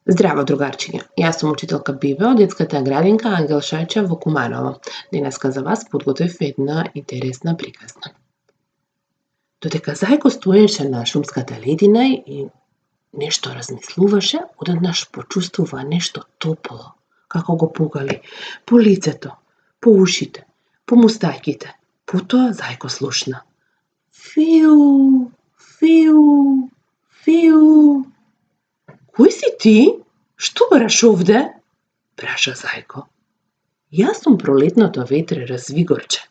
Здраво, другарчиња. Јас сум учителка Бибе од детската градинка Ангел Шајче во Куманово. Денеска за вас подготвив една интересна приказна. Додека Зајко стоеше на шумската ледина и нешто размислуваше, одеднаш почувствува нешто топло, како го погали по лицето, по ушите, по мустаќите. Потоа Зајко слушна. Фиу, фиу, фиу. Кој си ти? Што бараш овде? Праша Зајко. Јас сум пролетното ветре Развигорче,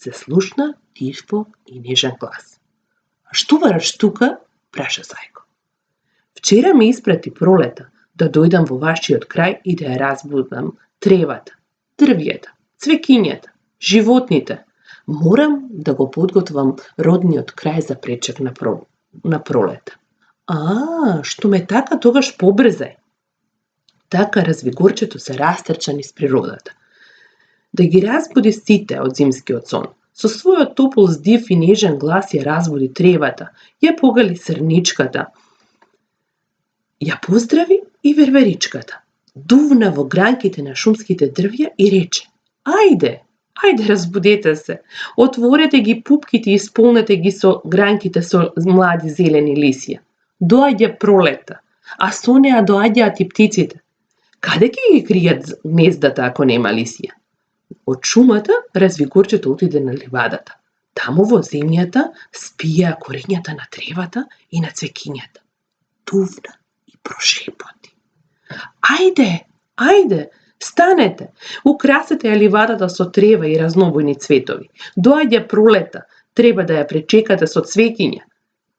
се слушна тихо и нежен глас. А што бараш тука? Праша Зајко. Вчера ме испрати пролета да дојдам во вашиот крај и да ја разбудам тревата, дрвјата, цвекињата, животните. Морам да го подготвам родниот крај за пречек на пролета. Што ме така, тогаш побрзај. Така Развигорчето се растрча низ природата. Да ги разбуди сите од зимскиот сон. Со својот топол здив и нежен глас ја разбуди тревата, ја погали срничката, ја поздрави и верверичката. Дувна во гранките на шумските дрвја и рече: Ајде, ајде разбудете се, отворете ги пупките и исполнете ги со гранките со млади зелени лисија. Доаѓа пролета, а со неа доаѓаат и птиците. Каде ќе ги кријат гнездата ако нема лисија? Од шумата Развигорчето отиде на ливадата. Таму во земјата спија корењата на тревата и на цвекињата. Дувна и прошепоти. Ајде, ајде, станете, украсете ја ливадата со трева и разнобојни цветови. Доаѓа пролета, треба да ја пречекате со цвеќиња.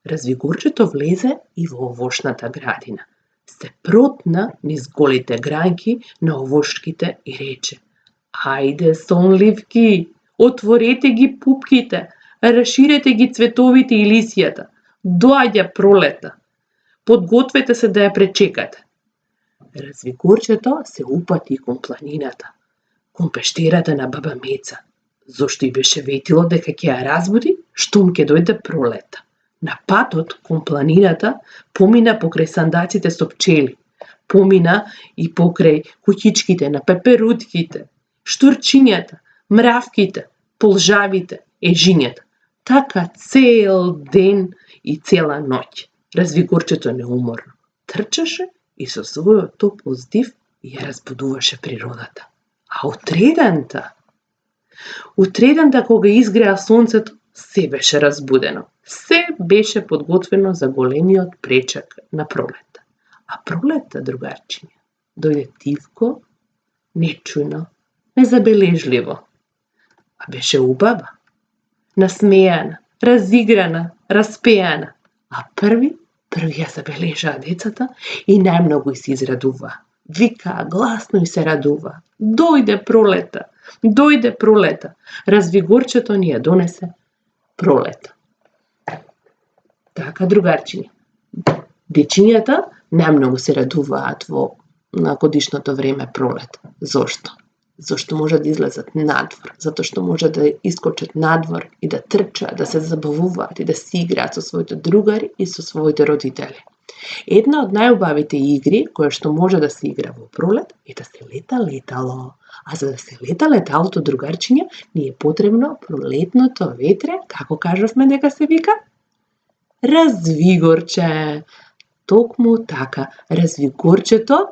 Развигорчето влезе и во овошната градина. Се протна низ голите гранки на овошките и рече: Ајде, сонливки, отворете ги пупките, расширете ги цветовите и лисијата. Доаѓа пролета. Подгответе се да ја пречекате. Развигорчето се упати кон планината, кон пештерата на баба Меца, зошто и беше ветило дека ќе ја разбуди штом ќе дојде пролета. На патот кон планината помина покрај сандаците со пчели, помина и покрај куќичките на пеперутките, штурчињата, мравките, полжавите, ежињата. Така цел ден и цела ноќ. Развигорчето неуморно трчаше и со својот топол здив ја разбудуваше природата. А утредента кога изгреа сонцето, се беше разбудено. Се беше подготвено за големиот пречек на пролета. А пролета, другарчиња, дојде тивко, нечујно, незабележливо. А беше убава, насмејана, разиграна, распејана. А први ја забележаа децата и најмногу се израдуваа. Викаа гласно и се радуваа. Дојде пролета, дојде пролета. Развигорчето ни ја донесе пролета. Така, другарчиња, дечињата најмногу се радуваат на годишното време пролет. Зошто? Зошто може да излезат надвор, затоа што може да искочат надвор и да трчаат, да се забавуваат и да си играат со своите другари и со своите родители. Една од најубавите игри која што може да се игра во пролет е да се лета летало. А за да се лета леталото, другарчиња, ни е потребно пролетното ветре, како кажавме дека се вика? Развигорче. Токму така, Развигорчето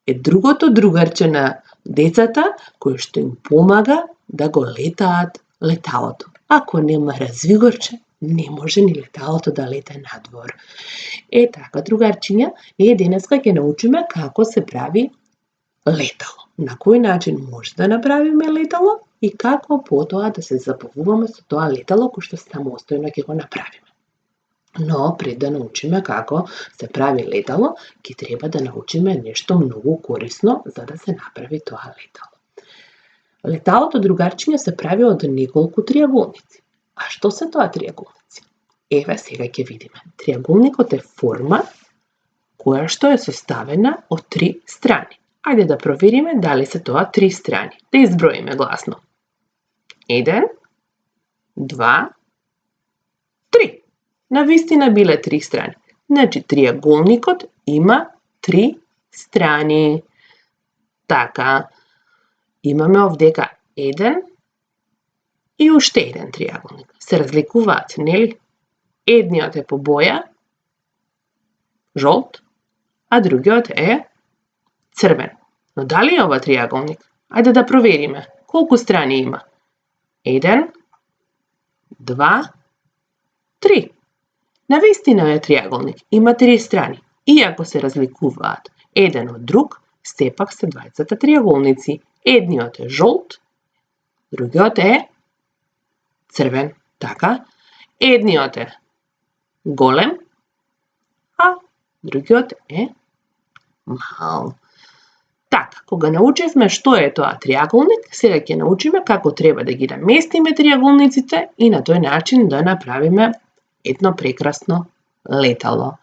е другото другарче на децата, кој што им помага да го летаат леталото. Ако нема Развигорче, не може ни леталото да лете надвор. Така, другарчиња, ние денеска ќе научиме како се прави летало. На кој начин може да направиме летало и како потоа да се забавуваме со тоа летало кој што самостојно ќе го направиме. Но пред да научиме како се прави летало, ќе треба да научиме нешто многу корисно за да се направи тоа летало. Леталото, другарчиња, се прави од неколку триаголници. А што се тоа триаголници? Еве сега ќе видиме. Триаголникот е форма која што е составена од 3 страни. Ајде да провериме дали се тоа 3 страни. Да изброиме гласно. 1, 2, 3. Навистина биле 3 страни. Значи, триаголникот има 3 страни. Така, имаме овдека еден и уште еден триаголник. Се разликуваат, нели? Едниот е по боја, жолт, а другиот е црвен. Но дали е ова триаголник? Ајде да провериме. Колку страни има? 1, 2, 3. Навистина е триаголник. Има 3 страни. Иако се разликуваат еден од друг, сепак се двајцата триаголници. Едниот е жолт, другиот е црвен. Така, едниот е голем, а другиот е мал. Така, кога научивме што е тоа триаголник, сега ќе научиме како треба да ги наместиме триаголниците и на тој начин да направиме едно прекрасно летало.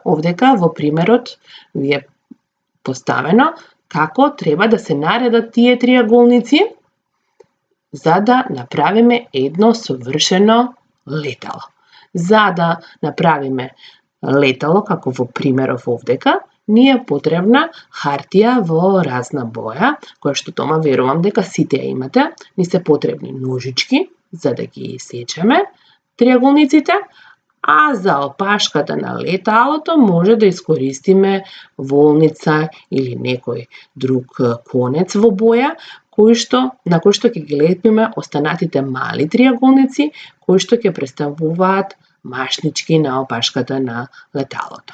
Овдека во примерот ви е поставено како треба да се наредат тие триаголници за да направиме едно совршено летало. За да направиме летало, како во примеров овдека, ни е потребна хартија во разна боја, која што тома верувам дека сите ја имате. Ни се потребни ножички за да ги сечеме триаголниците, а за опашката на леталото може да искористиме волница или некој друг конец во боја, на кој што ќе ги лепиме останатите мали триаголници, кои што ќе представуваат машнички на опашката на леталото.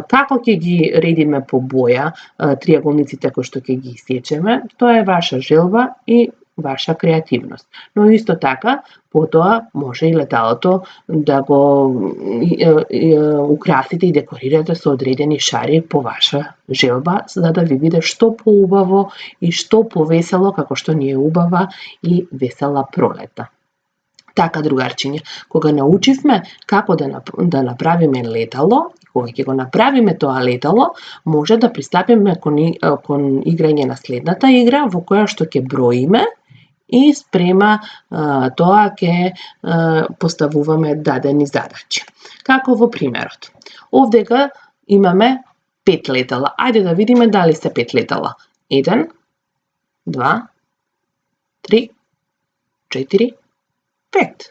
Како ќе ги редиме по боја триаголниците кои што ќе ги исечеме, тоа е ваша желба и ваша креативност. Но исто така, потоа може и леталото да го украсите и декорирате со одредени шари по ваша желба, за да ви биде што поубаво и што повесело, како што ни е убава и весела пролета. Така, другарчиња, кога научивме како да направиме летало, кога ќе го направиме тоа летало, може да пристапиме кон играње на следната игра, во која што ќе броиме и спрема тоа ќе поставуваме дадени задачи. Како во примерот. Овдека имаме 5 летала. Ајде да видиме дали се 5 летала. 1, 2, 3, 4, 5.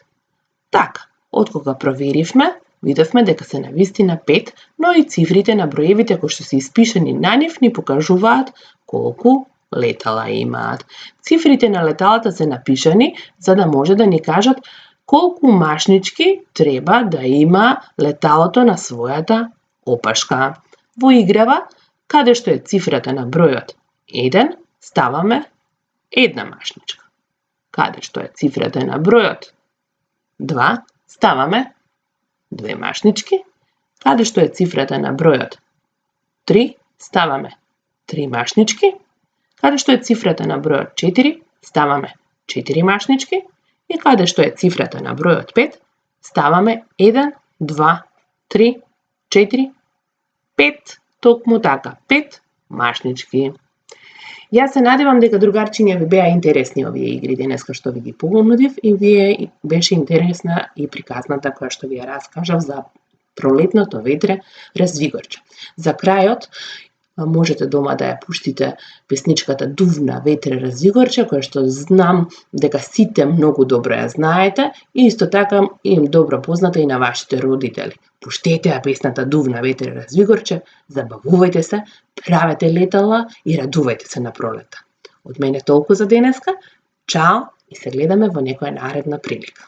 Така, откога проверивме, видовме дека се навистина 5, но и цифрите на броевите кои што се испишани на нив ни покажуваат колку летала имаат. Цифрите на леталата се напишани за да може да ни кажат колку машнички треба да има леталото на својата опашка. Во играва, каде што е цифрата на бројот 1, ставаме една машничка. Каде што е цифрата на бројот 2, ставаме 2 машнички. Каде што е цифрата на бројот 3, ставаме 3 машнички. Каде што е цифрата на бројот 4, ставаме 4 машнички. И каде што е цифрата на бројот 5, ставаме 1, 2, 3, 4, 5, токму така, 5 машнички. Јас се надевам дека, другарчиња, ви беа интересни овие игри денеска што ви ги понудив и вие беше интересна и приказната која што ви ја раскажав за пролетното ветре развигорче. За крајот, можете дома да ја пуштите песничката Дувна ветре развигорче, која што знам дека сите многу добро ја знаете и исто така им добро позната и на вашите родители. Пуштете ја песната Дувна ветре развигорче, забавувајте се, правете летала и радувајте се на пролета. Од мене толку за денеска. Чао и се гледаме во некоја наредна прилика.